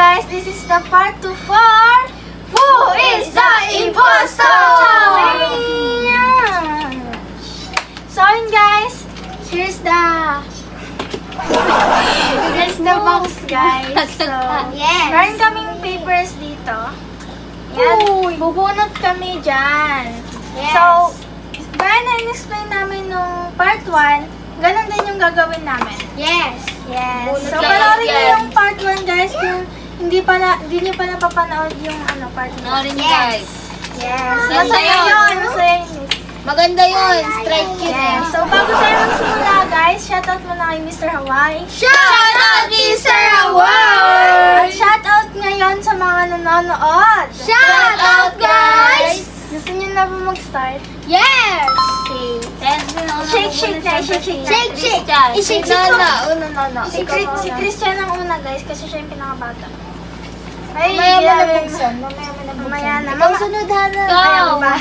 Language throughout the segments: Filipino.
guys, this is the part 2 for Who is the Imposter? Challenge! So yun guys, here's the box guys. So, Yes. meron kaming papers dito. Yan, bubunot kami dyan. Yes. So, gaya na in-explain namin nung part 1, ganun din yung gagawin namin. Yes. Yes. Bunot So, lang panoorin niyo yan. yung part 1 guys kung hindi niyo pa napapanood yung part 1. Panoorin niyo, Yes. guys. Yes. Ganda Masaya yun. yun. Masaya yun. Maganda yun. Strike yun. Yes. So, bago tayo magsimula guys, shoutout muna kay Mr. Hawaii. Shout out, Mr. At Award! shoutout ngayon sa mga nanonood. Shout out, guys! Gusto niyo na ba mag-start? Yes! Okay. Shake na. Shake, shake. I-shake, shake ko. Si Christian ang una guys kasi siya yung pinakabata. Ay, Mamaya mo na grabe. buksan. Mamaya na. Ikaw sunod, Hana. Ayaw ba?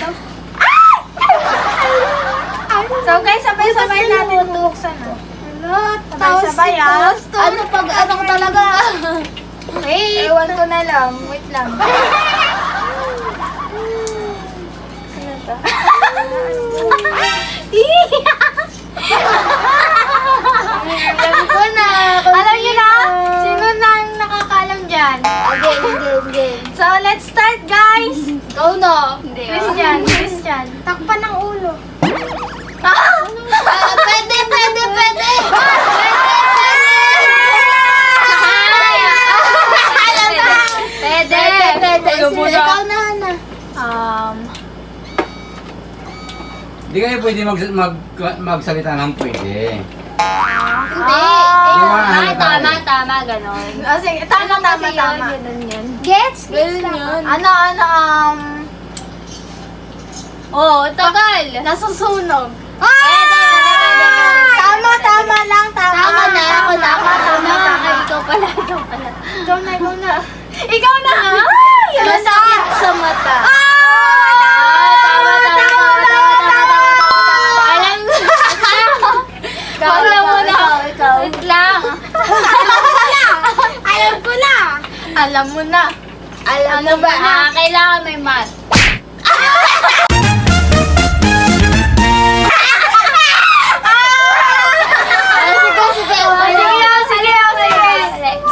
So guys, sabay-sabay natin bubuksan. Sabay-sabay ah. Ano pag ano ko talaga? Wait. Ewan ko na lang. Wait lang. Ano to? Alam ko na. Alam niyo na? Sino na ang nakakaalam dyan? Again. So let's start guys. Ikaw na. Christian. Takpan ng ulo. Ah! Pwede. Pwede. Sige, ikaw na, Hana. Hindi kayo pwede magsalita ng pwede. Hindi. Tama, ganon. Oh, sige, tama. Ganun yun. Gets? Ganun yun. Oh, tagal. Nasusunog. Pwede. Tama lang. Tama na, ako na. Ay, ikaw pala. Ikaw na. Ikaw na. Ay! Masakit sa mata. Tama. Alam mo na. Ikaw. Wait lang. Alam ko na. Alam mo na. Alam mo ba? Kailangan may mask. Sige.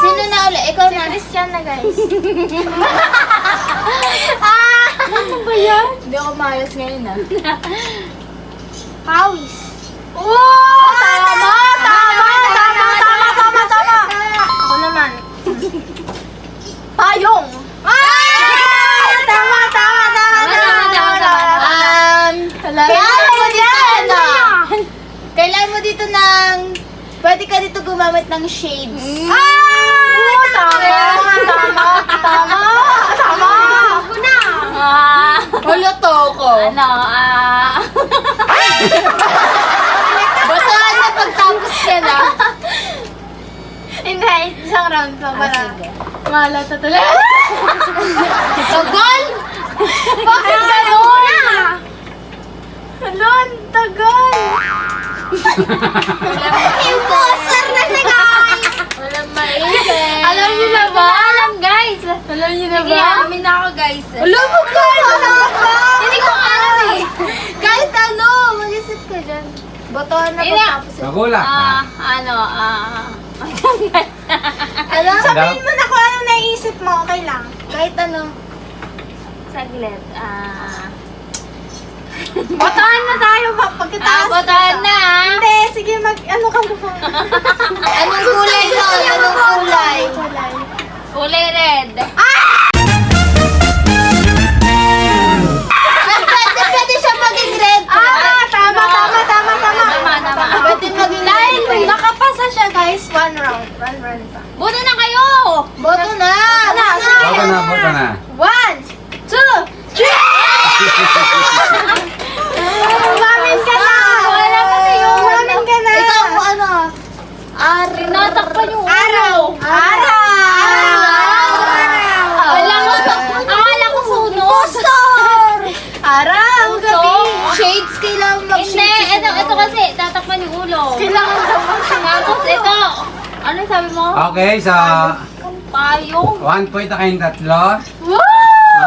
Sino na ulit? Ikaw Si na. Christian na guys. Ano ba yan? Hindi ako malas ngayon Pawis. Oh! Tama! Ako naman. Payong. Tama. Kailangan mo dito ng... Pwede ka dito gumamit ng shades. Tama. Ako na. Huluto ko. Ano, Batahan na pagtapos ka na. Hindi, isang round pa para. Sige. Malata talaga. Tagal! Bakit gano'n? Halon, tagal. Imposter na siya, guys! Walang maisip. Alam niyo na ba? alam, guys. Alam niyo na Sige, ba? amin na ako, guys. Alam mo, guys! Alam mo ba? Hindi ko alam eh. Kahit ano, mag-isip ka dyan. Botohan na Hindi. pagtapos. Magulat ka. Alam? Sabihin mo na kung ano naiisip mo, okay lang. Kahit ano. Saglit. Botahan na tayo pagkataas. Botahan na. Hindi, sige ano ka muna. Anong kulay nun? Anong kulay? Kulay red. Pwede siya maging red. Tama. Tama. Pwede maging Dahil red. nakapasa siya guys, one round pa. Buto na kayo. Boto na. Sige. Boto na. 1, 2, 3! Umamin ka na! Umamin ka na! Ikaw mo ano? Tinatakpan yung Araw! Akala ko sunog. Araw! Gabi! Shades kailangan Hindi, mag-shades. ito kasi, tatakpan yung ulo. Kailangan daw Tapos ito. Ano sabi mo? Okay, sa Payong. 1 point na kayong tatlo. Wow!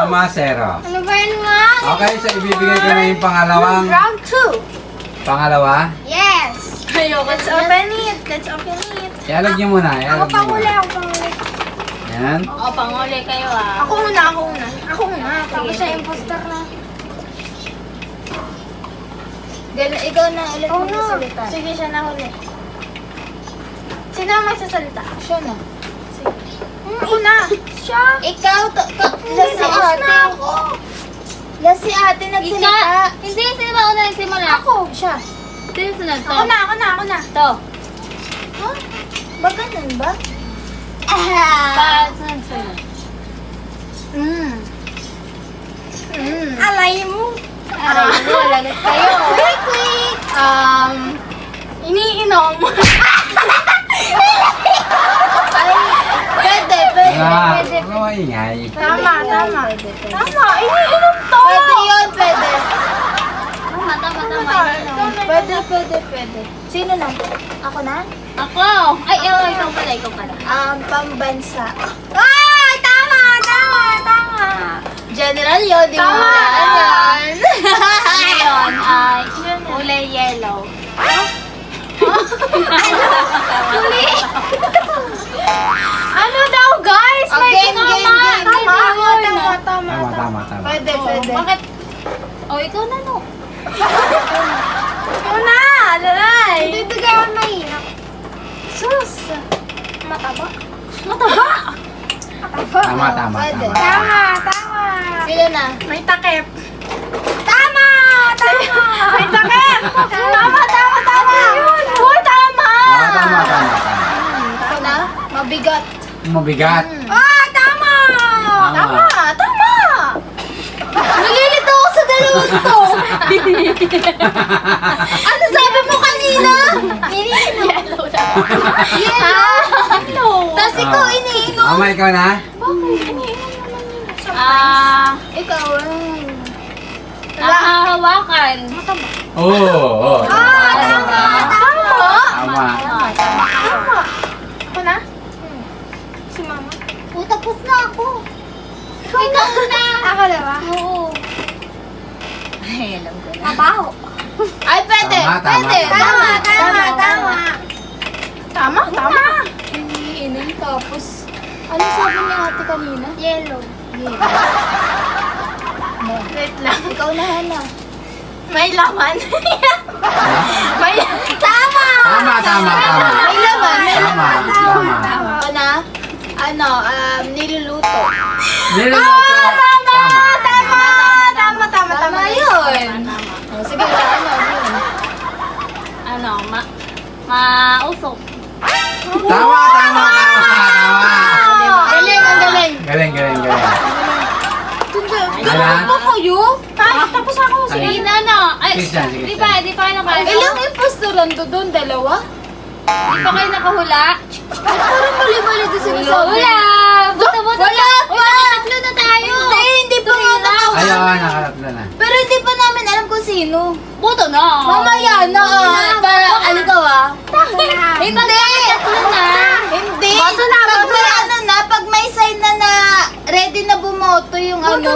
Mama, 0. Ano ba yan, ma? Okay, so ibibigay ko na yung pangalawang. Round 2. Pangalawa. Yes! Let's open it. Let's open it. Ialog niyo muna. Ako Ialog niyo panghuli, muna. ako panghuli. Yan. O, panguli kayo ah. Ako muna, ako muna. Ako muna. Ako siya imposter na. Ikaw na ulit Oh no. magsasalita. Sige, siya na huli. Sino ang magsasalita? Siya na. Ako na. Siya. Ikaw, last si Naos na ate. ako. Last si ate nagsalita. Hindi, sino ba una nagsimula? Ako. Siya. Sino sunod to? Ako na, ako na, ako na. To. Huh? Ba ganun ba? Sunod. Alay mo. Aray mo, lagot kayo. Wait, wait. Iniinom. Ay, pwede. Ah, Pwede. ano maingay? Tama, tama. Pwede. Tama, iniinom to. Pwede yun, pwede. Tama. Pwede. Sino na? Ako na? Ako! Ay, ikaw pala. Pambansa. Ay, tama, tama, tama. General yun, di mo Tama. yan. Ngayon ay kulay yellow. Ano daw, guys? Oh, May game, tama. game, game. Tama, Game yun. tama. Tama. Pwede. Bakit? O, ikaw na no. Ikaw na, lalay. Bibigyan ako mahirap. Sus. Mataba. Tama. Pwede. Tama. Sino na? May takip. Tama. May takip. Tama. Uy, tama. Tama. Ako na? Mabigat. Mabigat. Ah, tama. Tama. Nalilito ako sa dalawang to. Ano sabi mo kanina? Yellow na. Yellow. Tapos ikaw iniinom. Mama, ikaw na? Bakit? Iniinom naman yun. Ikaw. Hahawakan. Oo. Tama. Tama. Tama. Ako na? Si mama. Tapos na ako. Ikaw na. Ako na ba? Oo. Ay, alam ko na. Mabaho. Ay, pwede. Tama. Pwede. Tama. Iniinom tapos, ano sabi ni ate kanina? Yellow. Wait lang. Ikaw na, Hana. May laman. May... Tama! Tama. May laman. Tama. Ako na, niluluto. Niluluto. Tama yun. Oh, sige, yun. Mausok. Tama. Galing. Galing. Ganun ba kayo? Tapos ako. Sige na. Ay, Christian. di pa kayo nakahula. Ilang impostoran doon? Dalawa? Di pa kayo nakahula? Parang mali-mali doon sinasabi. Wala! Buta. Wala pa! Tatlo na tayo! Hindi pa nga nakahula. Ayaw, nakatatlo na. Pero hindi pa namin alam kung sino. Buto na! Mamaya na. Para ano daw ah? Hindi! Tatlo na! Hindi. Boto na, Pag boto may na. ano na, pag may sign na ready na bumoto yung ano.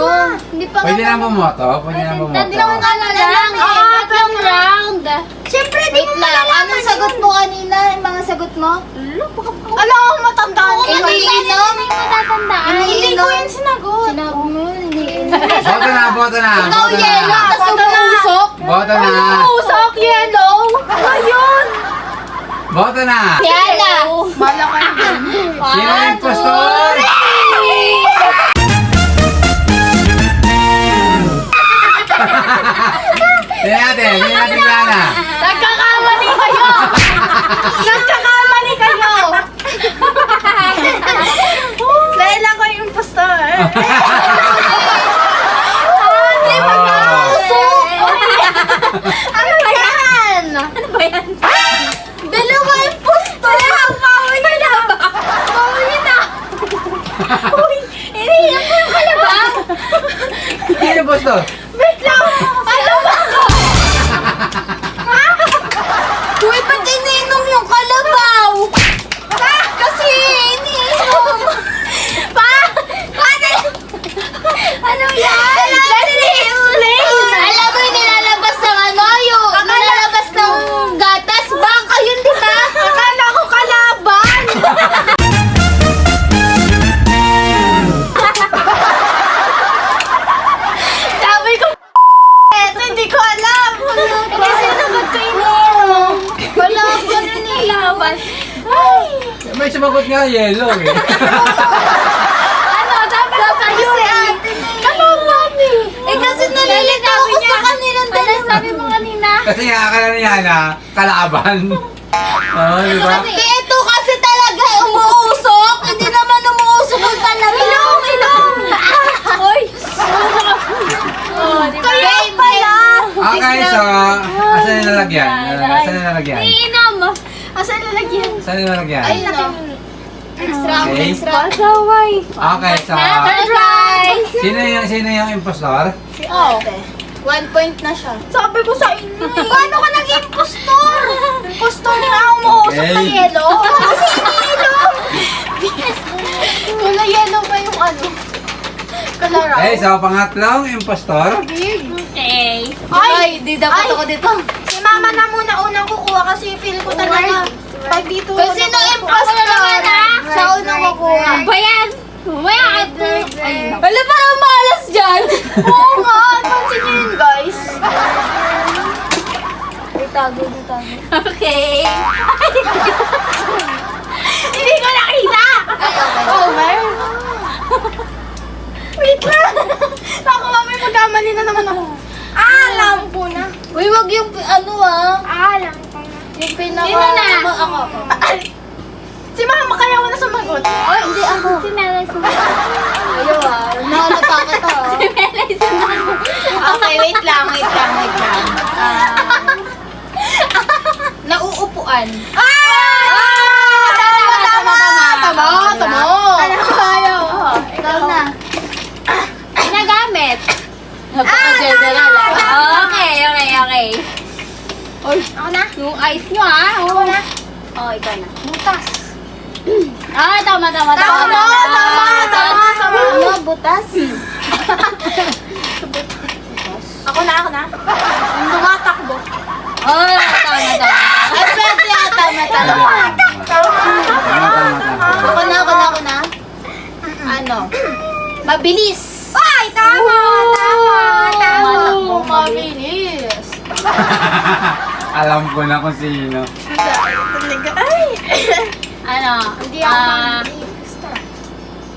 Hindi pa Pwede nga na bumoto. Tatlong ano lang eh. Tatlong round. Siyempre, di mo malalaman. Anong sagot mo kanina? Yung mga sagot mo? Alam ko matandaan ko. Iniinom? Matatandaan. Hindi ko yun sinagot. Sinabi mo, iniinom. Boto na. Ikaw yellow, tapos umusok. Boto na. Usok, yellow. Ayun. Boto na. Yana. Malakan din. Sino yung impostor? Tingnan natin Yana. Nagkakamali kayo. Dahil ako yung impostor. Ano ba yan? Dalawa impostor. Bawi na. Uy, iniiyak ko yung kalabaw. Sino yung impostor? Wait lang. Ano ba? Uy, ba't iniinom yung kalabaw? Kasi iniinom. nga yellow eh. Ano, sabi ko sa'yo si ate na eh. Kalaban eh. Eh kasi nalilito ako sa kanilang dalawa. Sabi mo kanina. Kasi nga akala niya na kalaban. Oo, di ba? Kasi ito kasi talaga umuusok. Hindi naman umuusok yung talaga. Ilong! Hoy! Oh, di ba? Kaya pala. Okay, so, asan yung lalagyan? Asan yung lalagyan? Iinom. Asan lalagyan? Saan yung lalagyan? Ay, no. Next round, Okay. next round. Pasaway. Okay, so, Surprise! sino yung impostor? Si ate. 1 point na siya. Sabi ko sa inyo eh. Paano ka naging impostor? Gusto niya umuusok na Okay. yelo. Kasi yelo. Wala yelo pa yung ano. Kalaraw. Okay, so, pangatlong impostor. Okay. Ay, di dapat Ay. ako dito. Si mama na muna unang kukuha kasi feel ko talaga. Pag dito. Kasi nung impostor naman siya unang kukuha. Ba yan? Mamaya ka po. Wala parang malas dyan. Oo nga, pansin niyo yun guys. Itago. Okay. Hindi ko nakita. Ay, okay. Over. Wait lang. Ako mami, magkamali na naman ako. Alam ko na. Uy, wag yung ano Alam ko na. Yung pinaka... Sino na? Ako. Si mama, kaya mo na sumagot. Ay, hindi ako. Si Melay Ayaw Nakalata ka to. Okay, wait lang. Nauupuan. Tama. Ayaw. Ikaw na. Ginagamit. Napaka-general Okay. Ako na. Yung eyes nyo ah. Ako na. Oh, ikaw na. Butas. Ah, tama. Tama. Ano, butas? Ako na. Tumatakbo. Oh, tama. Ay, pwede tama. Ako na. Ano? Mabilis. Ay, tama. Oh, mabilis. Alam ko na kung sino. Ay. Ano? Hindi ako Ah, mabilis.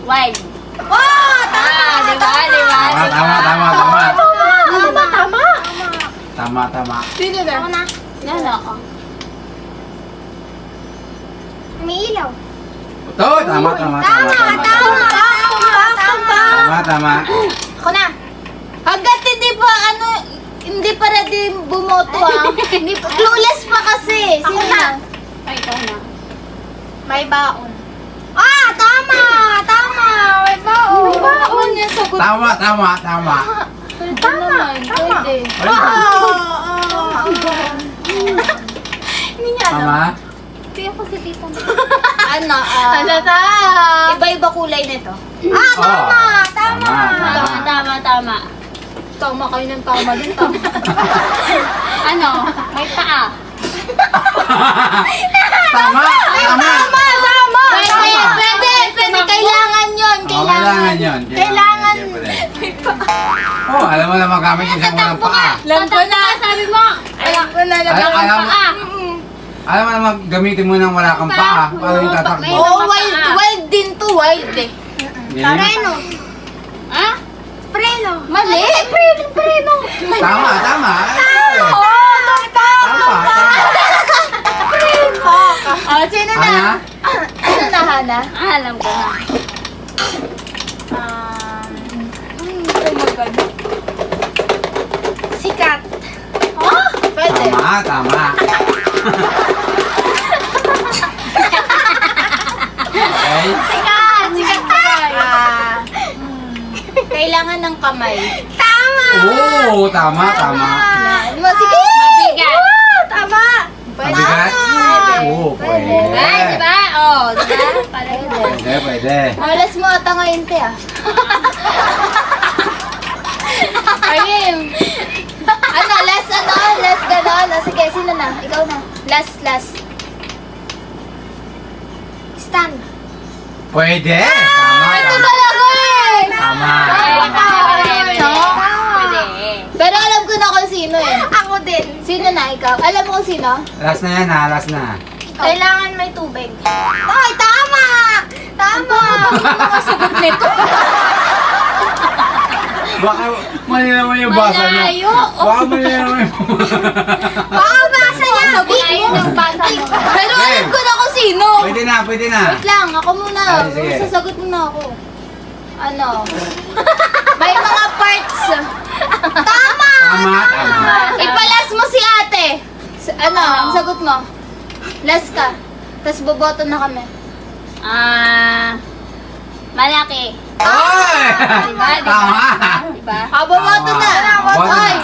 wild. Oh, Diba? Tama. Sino na? Ako na. Yan ako. May ilaw. Ito, tama. Tama. Ako na. Hanggat hindi pa ready bumoto Hindi pa, clueless pa kasi. Ako Sino na. na? Ay, ikaw na. May baon. Tama. May baon. May baon niya sagot. Tama. Pwede. Hindi niya alam. Tama? Hindi ako si tita mo. Ano, Halata. iba-iba kulay nito. Tama. Tama. Tama kayo ng tama din, tama. Ano? May paa. Tama. Pwede, kailangan yun, Kailangan yun. Kailangan. Oh, alam mo na magamit yung isang walang paa. Alam ko na. Sabi mo. Alam ko na. Alam mo na gamitin mo nang wala kang paa. Paano yung tatakbo? Oo, wild din to, wild eh. Game? Ha? Preno. Mali. Preno. Tama. Tama. Oh, sino na? Ana? Sino na, Hana? Alam ko na. Sikat. Pwede. Tama. Okay? Sikat tayo. Kailangan ng kamay. Oo, tama. Sige. Mabigat. Tama. Mabigat? Oo, pwede. Ay, diba? Oh, diba? Pala Pwede. Malas mo ata ngayon, te, Ayun. Last ganon. Sige, sino na? Ikaw na. Last. Stand. Pwede. Tama. Ito talaga eh. Tama. Pwede. Pero alam ko na kung sino eh. Ako din. Sino na ikaw? Alam mo kung sino? Last na yan ha, last na. Kailangan may tubig. Ay, tama! Tama! Ang sagot nito. Baka mali naman yung basa niya. Malayo. Baka mali naman yung Baka basa niya. Ayun yung basa mo. Pero alam ko na kung sino. Pwede na, pwede na. Wait lang, ako muna. Ay, sige. Sasagot muna ako. Ano? May mga parts. Tama! Tama, tama. Ipalas mo si ate. Ano? Ang sagot mo? Last ka. Tapos boboto na kami. Malaki. Oy! Diba? Tama. Diba? Boboto na. Boboto na. Oy,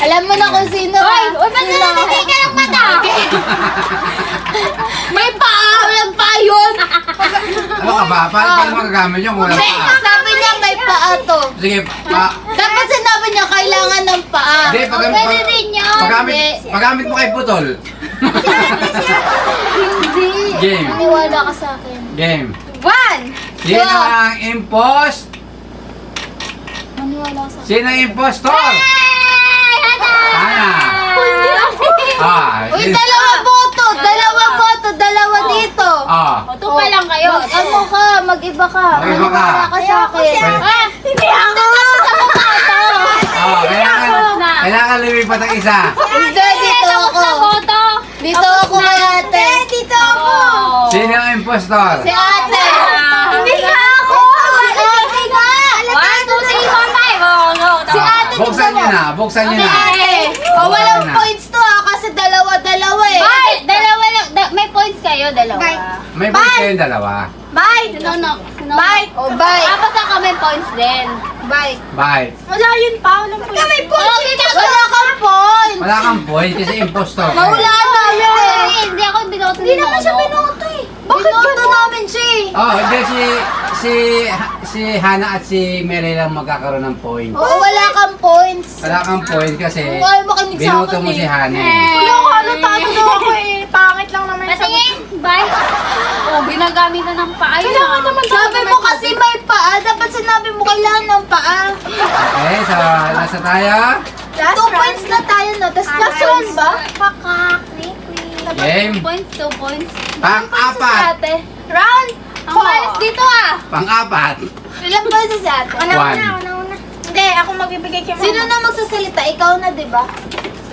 alam mo na kung sino. Hoy, ba't nananatay ka ng mata? May paa! Walang paa yun! Ano ka ba? Paano magagamit yung wala Hindi, pa? sabi niya may paa to. Sige, Dapat sinabi niya kailangan ng paa. Hindi, Pwede din yun. paggamit mo kay putol. Hindi. Game. Maniwala ka sa akin. Game. 1! Sino ang impost? Maniwala ka sa akin. Sino ang impostor? Hana. Uy, dalawa boto! Dalawa dito. Ito pa lang kayo. Ano ka? Mag-iba ka. Mag-iba ka. Maniwala ka sa akin. Hindi ako. Kailangan lumipat ang isa. Hindi, dito ako. Boto. Dito ako kay ate. Dito ako. Sino ang impostor? Si ate. Hindi nga ako. Si ate nga. 1, 2, 3, 4, 5. Oh, no. Si ate, Buksan tignan niyo mo. na, buksan niyo Si na. ate. Oh, walang points to kasi dalawa-dalawa eh. Bye! Dalawa lang. May points kayo, dalawa. May points kayong dalawa. Bye. No. Bye. Oh, bye. Basta kami points din. Bye. Bye. Wala yun pa. Walang po. Kami points. Wala kang points. Wala kang point kasi impostor. ka. Mahulaan namin eh. Hindi ako binoto. Hindi naman siya binoto eh. Bakit binoto namin siya eh? Oh, hindi si Hana at si Mary lang magkakaroon ng point. Oo, wala kang points. Wala kang point kasi Ay, makinig sa binoto akin mo eh. si Hana. Kuya ko, halutado daw ako eh. Pangit lang naman yung sagot. Patingin. Bye. Oh, ginagamit na ng paa. Kailangan naman Sabi mo kasi may paa. Dapat sinabi mo kailangan ng paa. Okay, so nasa tayo. Last 2 points na tayo no. Tapos last one ba? Game. Points, 2 points. Pang-apat. Ate. Round Ang malas dito ah. Pang-apat. Ilang points si ate? One. Una. Hindi, ako magbibigay kay mama. Sino na magsasalita? Ikaw na, di ba?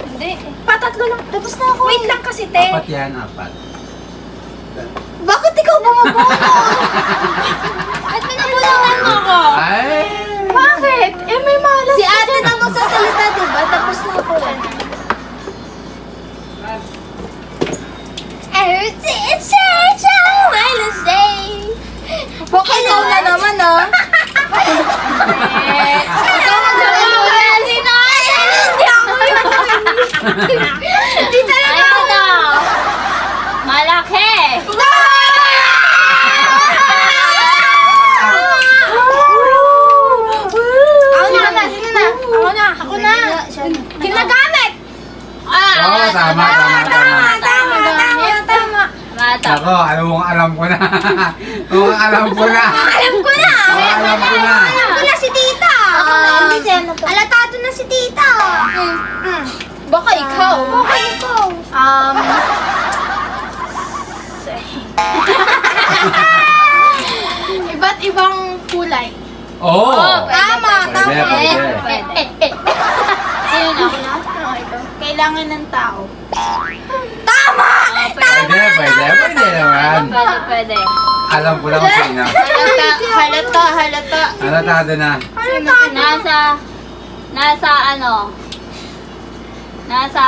Hindi. Patatlo lang. Tapos na ako. Wait lang kasi, te. Apat yan, apat. Bakit ikaw bumubuno? At pinabulangan mo ko. Ay! Bakit? Eh, may malas. Si ate na magsasalita, di ba? Tapos na ako. Baka ikaw na naman, ah. Ikaw magsasalulan. Sino? Hindi ako yun. Hindi talaga Ayun na. Malaki. Ako na. Sino na? Ako na. Ako na. Ginagamit. Oo, tama. Mata. Ako, alam ko na. Alam ko na. Alam ko na. Alam ko na. Alam ko na si tita. Ako na. Hindi siya na to. Alatado na si tita. Baka ikaw. Baka ikaw. Iba't ibang kulay. Oo. Tama. Pwede, pwede. Pwede. Sino na? Ako na? Kailangan ng tao. Pwede, pwede naman. Pwede. Alam ko lang kung sino. Halata. Alatado na. Nasa ano? Nasa...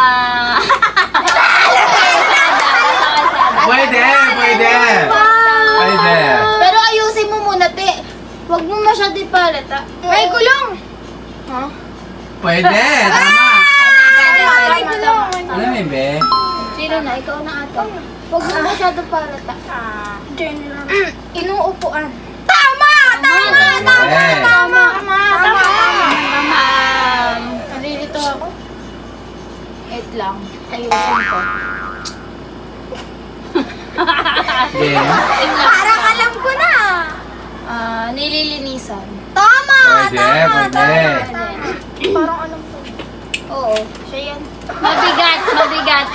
Pwede. Pero ayusin mo muna, te. Huwag mo masyado ipalata. May gulong. Pwede, tama. May gulong. Ano yun, be? Sino na? Ikaw na ata. Huwag mo masyado palata. General. Inuupuan. Pwede. Tama. Nalilito ako. Wait lang. Ayusin ko. Game. Parang alam ko na. Nililinisan. Pwede. Parang alam ko. Oo, siya yan. Mabigat.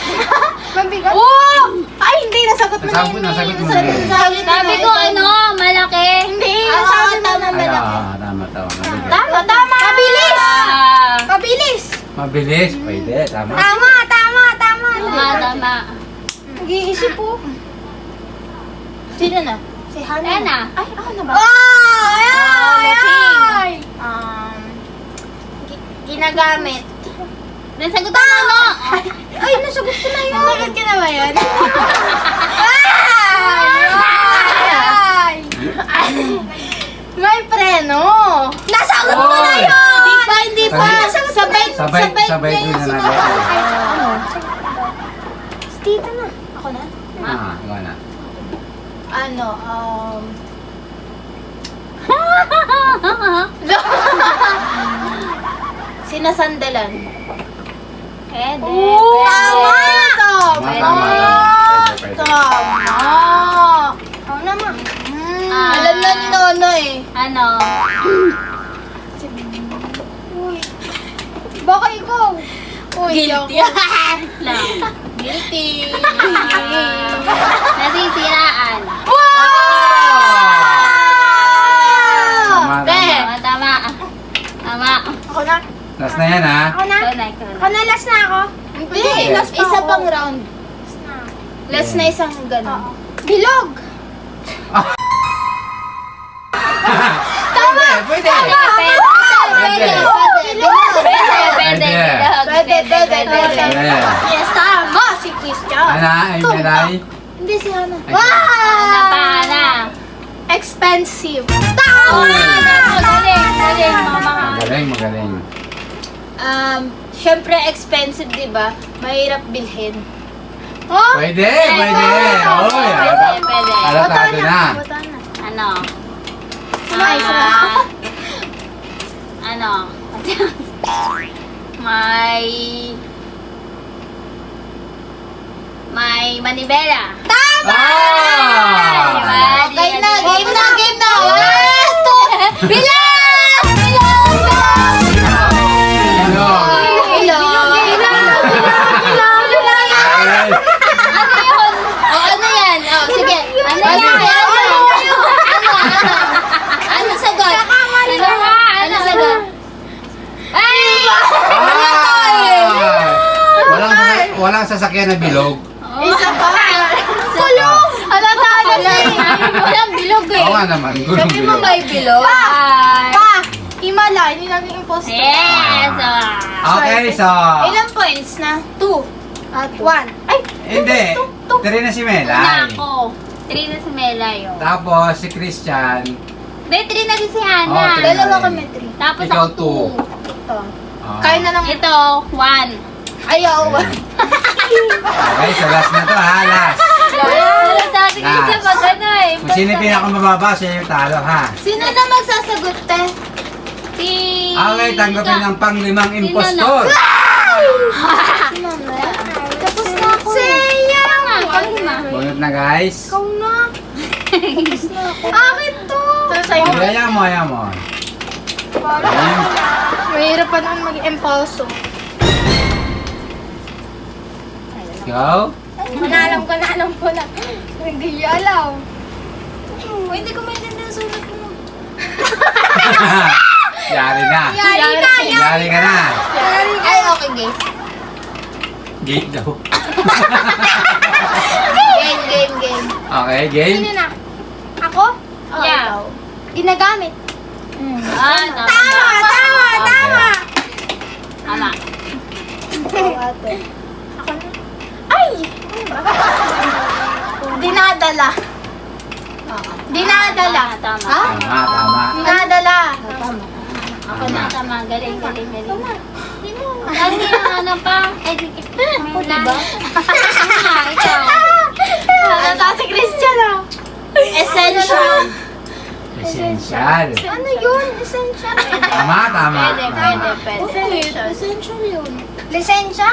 Mabigat. Oh! Ay, hindi. Nasagot mo na Nasagot- yun. nasagot mo na Nasagot- yun. nasagot mo Sabi na ko yun. malaki. Hindi. Oo, Nasabi mo tama, na Ay, malaki. tama. Mabigat. Tama. Mabilis. Ah, Mabilis. Mabilis, pwede. Tama. Tama. tama. Nag-iisip po. Sino na? Si Hana. Ayan na. Ay, ako na ba? Ay! Ginagamit. Nasagot mo ano? Ay, nasagot ko na yun. Nasagot ka na ba yun? Ay! May preno. Nasagot mo na Oy! yun! Hindi pa. Sabay ko na nalagay. Tita na. Ako na? Ikaw na. Ano, Sinasandalan. Pwede. Tama! Tama. Pwede. Tama! Ako naman. Alam na ni Nono eh. Ano? Uy. Baka ikaw. Uy, Guilty. Lang. Guilty. Nasisiraan. Tama, tama. Tama. Ako na. Last na yan, ha? Ako na. Ako na, last na ako. Hindi, last pa isa ako. pang round. Last na. Last na isang ganun. Oo. Bilog. Pwede, pwede. Pwede. Pwede. Yes, tama. Si Christian. Ay, Melay. Hindi si Hana. Ana. Expensive. Magaling. Syempre expensive, di ba? Mahirap bilhin. Oh? Pwede. Oy, Pwede. alatado na. Bota na. Ano? Ay, Ano? May manibela. Ah! Okay na, game na. Ay, Ano yun? Ano yan? Sige. Ano sagot? Ano sagot? Walang sasakyan na bilog. Isa pa. Kulong. Halata na siya eh. Walang bilog eh. Oo nga naman, gulong Sabi mo bilog. may bilog? Pa. Himala. Hindi naging imposter. Yes! Okay, so... Ilang points na? 2. 1. Ay. Hindi. Tiri na si Una Melay. ako. 3 na si Melayo. Tapos si Christian. Hindi, 3 na din si Hana. Oh, three na Dalawa rin. kami, 3. Tapos Ikaw, ako 2. 2. Ito. Kaya na lang. Ito, 1. Ayaw. Okay, so last na to ha, last. Wala sa atin Last. kasi pag ano eh. Kung sino yung pinakamababa, siya yung talo ha. Sino na magsasagot, te? Si... Okay, tanggapin ng pang-limang Sino impostor. Si Mama. Tapos na ako. Sayang. Panglima. Bunot na guys. Ikaw na. Akin to. Ito sa'yo. Ayaw mo. Mahirap pa naman mag-impulso. Go. Alam ko na. Hindi niya alam. Hindi ko maintindihan ang sulat mo. Yari na. Yari ka na. Ay, okay, guys. Gate daw. Game. Okay, game. Sino na? Ako? Yeah. Ginagamit. Tama. Tama. Tama. Ako na. Ay! Dinadala. Dinadala. Tama. Ha? Tama. Dinadala. Ako na, tama. Galing. Lagi na ano pa. Ako, diba? Ikaw. Halata si Christian ah. Essential. Essential. Ano yun? Essential. Tama. Pwede. Essential yun. Lisensya?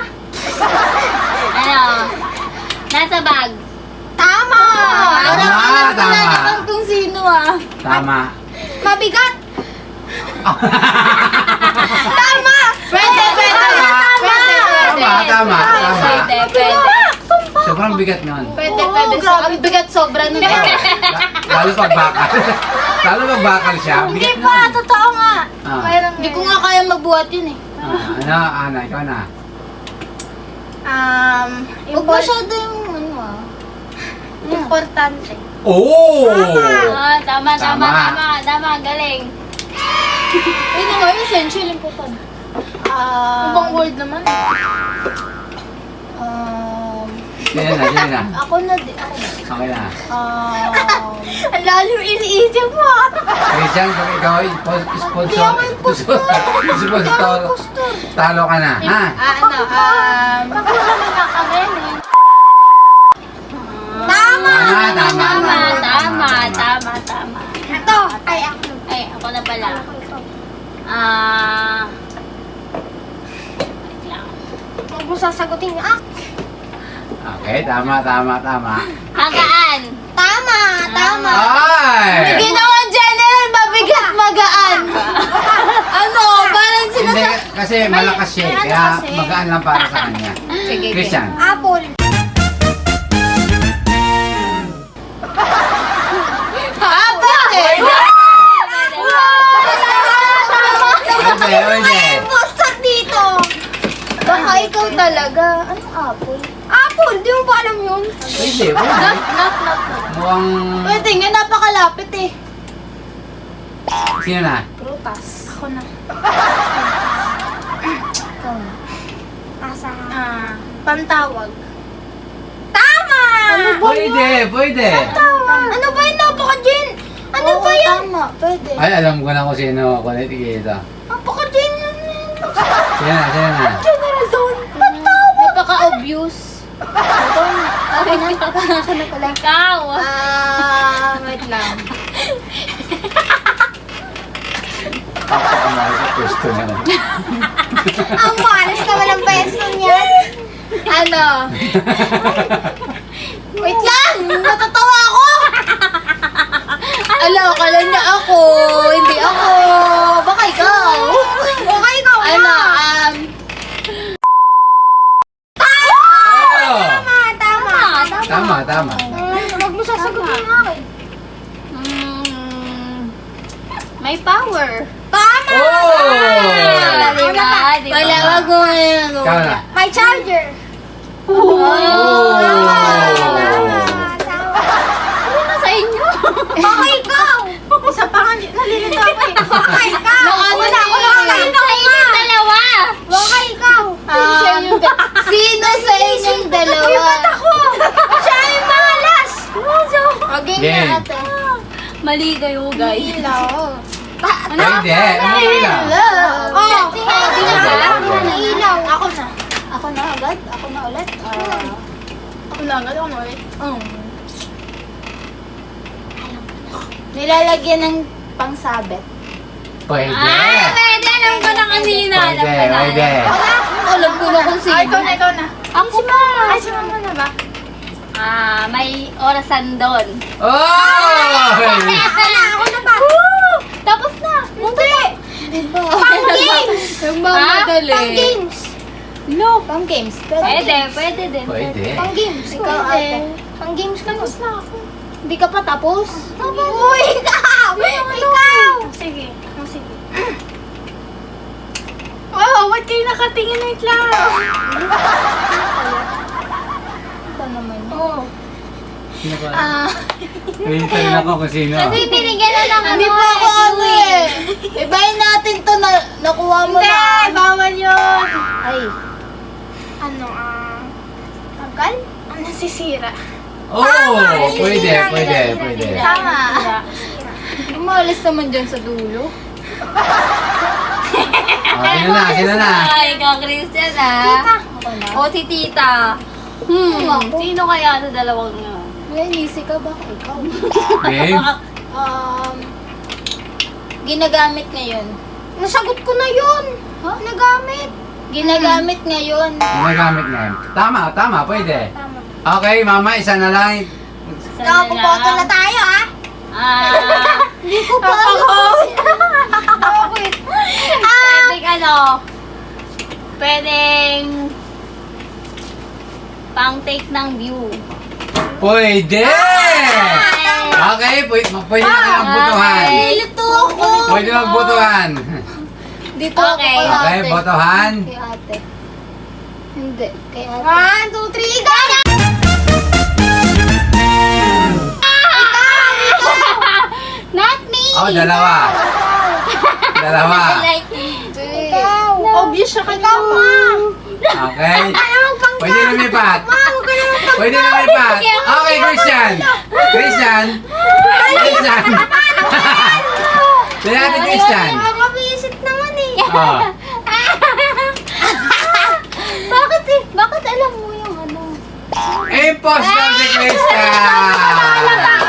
Ano? Nasa bag. Tama! Tama. Kung sino ah. Tama. Mabigat! Tama! Pwede! Tama. sobrang bigat nun. Pwede, pwede. So, ang bigat sobra nun. Lalo pag bakal. Lalo pag bakal siya. Hindi Bigat pa, nun. totoo nga. Ah. Mayroon Hindi ko nga kaya magbuhat yun eh. Ano, Ana, ikaw na. Huwag masyado yung ano ah. Importante. Oh! Tama. Tama. Galing. Ayun nga, yung essential important. Ibang word naman. Sige na. Ako na din. Ako na. Okay na. Ang lalim iniisip mo ah. Christian, pag ikaw ay sponsor, talo ka na, ha? Magulo naman na kami. Tama. Ito. Ay, ako. Ay, ako na pala. Wait lang. Huwag mo sasagutin niya. Okay, tama. Hagaan. Tama! Ay! Sige naman, General, mabigat magaan. Ano? Parang Hindi, kasi malakas siya, Ay, ano kaya kasi? magaan lang para sa kanya. Sige, Christian. Apple. Pwede. Pusat dito. Baka ikaw talaga. Anong apple? Apple, di mo ba alam yun? Pwede. Not. Mukhang... Pwede nga, napakalapit eh. Sino na? Prutas. Ako na. Ikaw na. Asa? Pantawag. Tama! Pwede. Ano ba yun? Napaka-gen? Ano ba yan? Tama, pwede. Ay, alam ko na kung sino ako na itigita. Napaka-gen yun. Sino na? General doon. Napaka-obvious. Ako na pala. Ikaw. Wait lang. Papakamahal sa pwesto na. Ang malas naman ang peso niyan. Ano? Wait lang! Natatawa ako! Akala niya ako. Hindi ako. Baka ikaw. Baka ikaw na. Ano? Oh! Tama. Huwag mo sasagutin yung akin. May power. Tama! Oh! Diba? Wala, wag mo ngayon. Ikaw na. May charger. Oh! Ano na sa inyo? Baka ikaw. Isa pa nga, nalilito ako eh. Baka ikaw. Ano na? Sa inyo dalawa. Baka ikaw. Sino sa inyong dalawa? Uy, ba't ako? Siya yung mga last. Again Game. na ate. Mali kayo, guys. Ilaw. Pwede. Oh, di na. Ilaw. Ako na. Ako na agad? Ako na ulit? Ako na agad, ako na ulit. Nilalagyan ng pangsabit. Pwede. Pwede. Alam ko na kanina. Pwede. Alam ko na kung Ay, sino. ikaw na. Ako ba? Ay, si mama na ba? May orasan doon. Oh! Ako na ba? Tapos na. Hindi. Diba? Pang games. Nagmamadali. Pang games. No. Pang games. Pwede din. Pwede. Pang games. Ikaw Pwede. ate. Pang games ka na. Tapos na ako. Hindi ka pa tapos? Uy, ikaw! Ikaw! Sige. Sige. Wow, ba't kayo nakatingin? Wait lang. Ikaw naman. Oh. Sino ba? Pwede rin ako kung sino. Kasi binigyan na lang Hindi pa ako ano eh. Ibayin natin to na nakuha mo Hindi, na. bawal yun. Ay. Ano, tagal? Ang nasisira. Oh! Pwede. Tama. Umalis naman dyan sa dulo. Oh, sino na? Ay, ikaw, Christian, Ako na. O, si tita. Sino kaya sa dalawang yun? May inisip ka ba? Ikaw. Game? Ginagamit ngayon. Nasagot ko na yun. Ha? Nagamit. Ginagamit ngayon. Ginagamit na yun. Tama. Pwede. Tama. Okay, mama, isa na lang. Ikaw, pupoto na tayo, ah. Hindi ko pa Okay. Pwedeng pwedeng Pang-take ng view. Pwede! Okay, pwede na kayong butuhan. Nilito ako. Pwede magbutuhan. Dito ako Okay. kay Okay, ate. botohan. Kay ate. Hindi, kay ate. 1, 2, 3, go! Not me! Oh, dalawa. Dalawa. Like, Ikaw. Obvious siya kanina pa. Okay. Pwede lumipat. Pwede lumipat. Okay, Christian. Christian. Christian. Sige natin, Christian. Makabisit naman eh. Oh. bakit eh? Bakit alam mo yung ano? Impossible si Christian.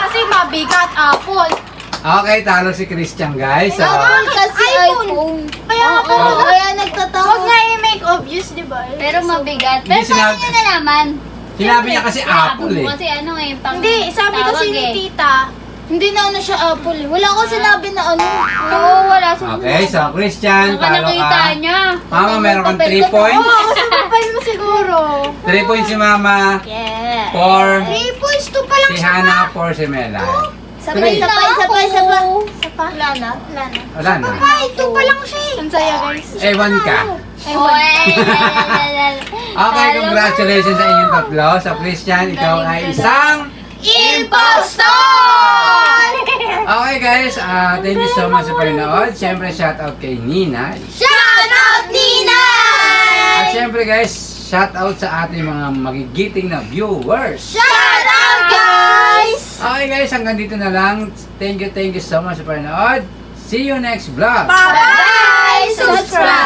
Kasi mabigat, apple. Okay, talo si Christian, guys. So, Apple kasi iPhone. Kaya nga po. Oo, kaya nagtatawa. Huwag nga i-make obvious, di ba? Pero mabigat. Hindi Pero paano sinabi- nyo nalaman? sinabi niya kasi apple eh. Kasi ano eh, pang Hindi, sabi tawag kasi ni eh. tita. Hindi na ano siya apple eh. Wala akong sinabi na ano. Oo, wala siya. Okay, so Christian, Saan ka talo nakita ka. niya? Mama, meron kang 3 Papel ko. points. Oo, sa mobile mo siguro. 3 points si Mama. Yeah. 4 3 points, 2 pa lang si siya. Hannah, 4 si Mela. Sabay, Three. sabay, sabay, sabay. Isa pa? Wala na. Wala na. Wala na. Ay, 2 pa lang siya eh. Ang saya guys. Ewan ka. Okay, congratulations sa inyong tatlo. So Christian, ikaw ay isang Impostor! Okay guys, thank you so much sa panonood. Siyempre, shoutout kay Nina. Shout out, Ninay! At siyempre guys, shoutout sa ating mga magigiting na viewers. Shout out, guys! Okay guys, hanggang dito na lang. Thank you so much sa panonood. See you next vlog. Bye-bye! Subscribe!